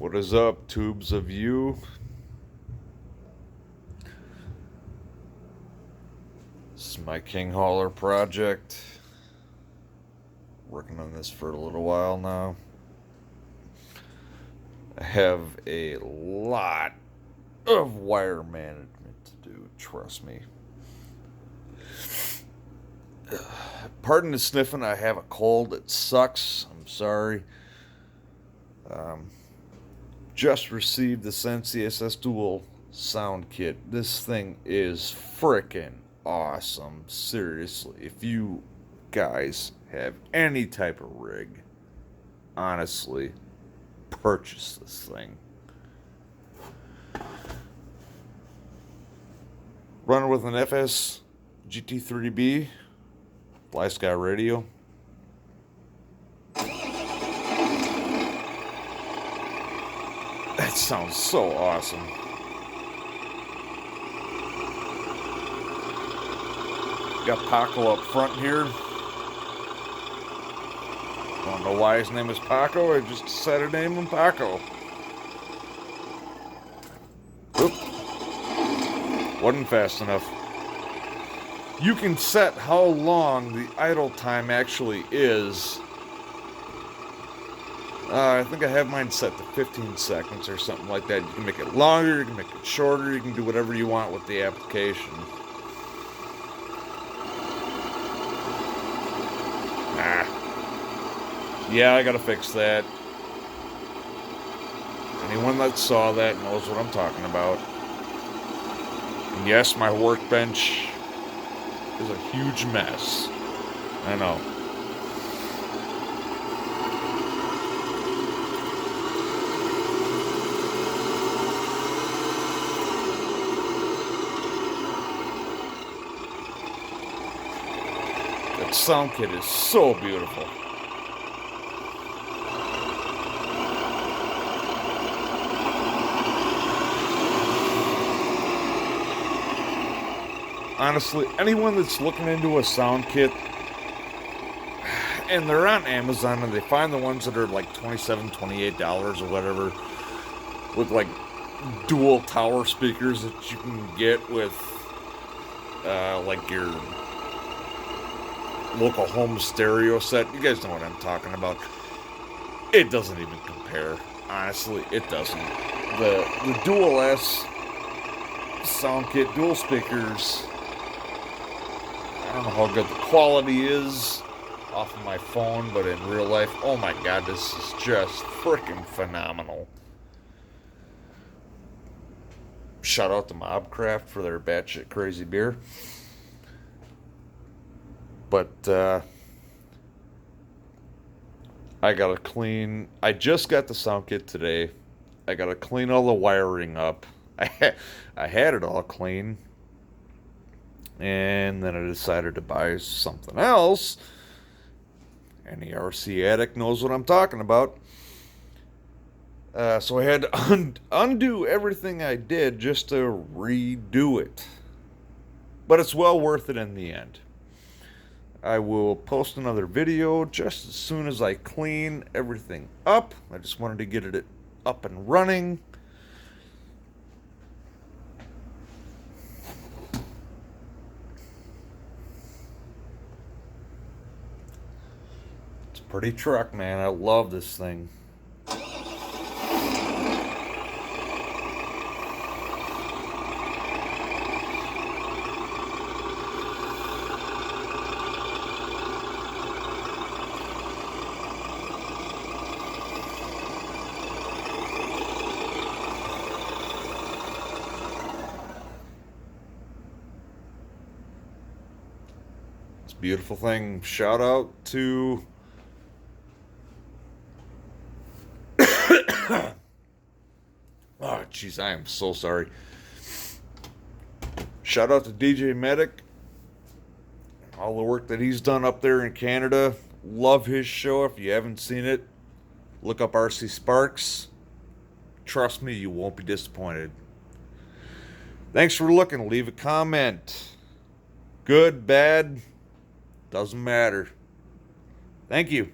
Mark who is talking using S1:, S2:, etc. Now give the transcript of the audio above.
S1: What is up, tubes of you? This is my King Hauler project. Working on this for a little while now. I have a lot of wire management to do, trust me. Pardon the sniffing, I have a cold. It sucks. I'm sorry. Just received the Sensi ess-dual sound kit. This thing is frickin' awesome. Seriously, if you guys have any type of rig, honestly, purchase this thing. Running with an FS GT3B Fly Sky radio. That sounds so awesome. Got Paco up front here. Don't know why his name is Paco. I just decided to name him Paco. Oop. Wasn't fast enough. You can set how long the idle time actually is. I think I have mine set to 15 seconds or something like that. You can make it longer, you can make it shorter, you can do whatever you want with the application. Yeah, I gotta fix that. Anyone that saw that knows what I'm talking about. And yes, my workbench is a huge mess. I know. That sound kit is so beautiful. Honestly, anyone that's looking into a sound kit, and they're on Amazon and they find the ones that are like $27, $28 or whatever, with like dual tower speakers that you can get with like your local home stereo set. You guys know what I'm talking about. It doesn't even compare. Honestly, it doesn't. The Dual S sound kit, dual speakers, I don't know how good the quality is off of my phone, but in real life, oh my god, this is just freaking phenomenal. Shout out to Mobcraft for their batshit crazy beer. But I gotta clean. I just got the sound kit today. I gotta clean all the wiring up. I had it all clean. And then I decided to buy something else. Any RC addict knows what I'm talking about. So I had to undo everything I did just to redo it. But it's well worth it in the end. I will post another video just as soon as I clean everything up. I just wanted to get it up and running. Pretty truck, man. I love this thing. It's a beautiful thing. Shout out to oh, jeez, I am so sorry. Shout out to DJ Medic. All the work that he's done up there in Canada. Love his show. If you haven't seen it, look up RC Sparks. Trust me, you won't be disappointed. Thanks for looking. Leave a comment. Good, bad, doesn't matter. Thank you.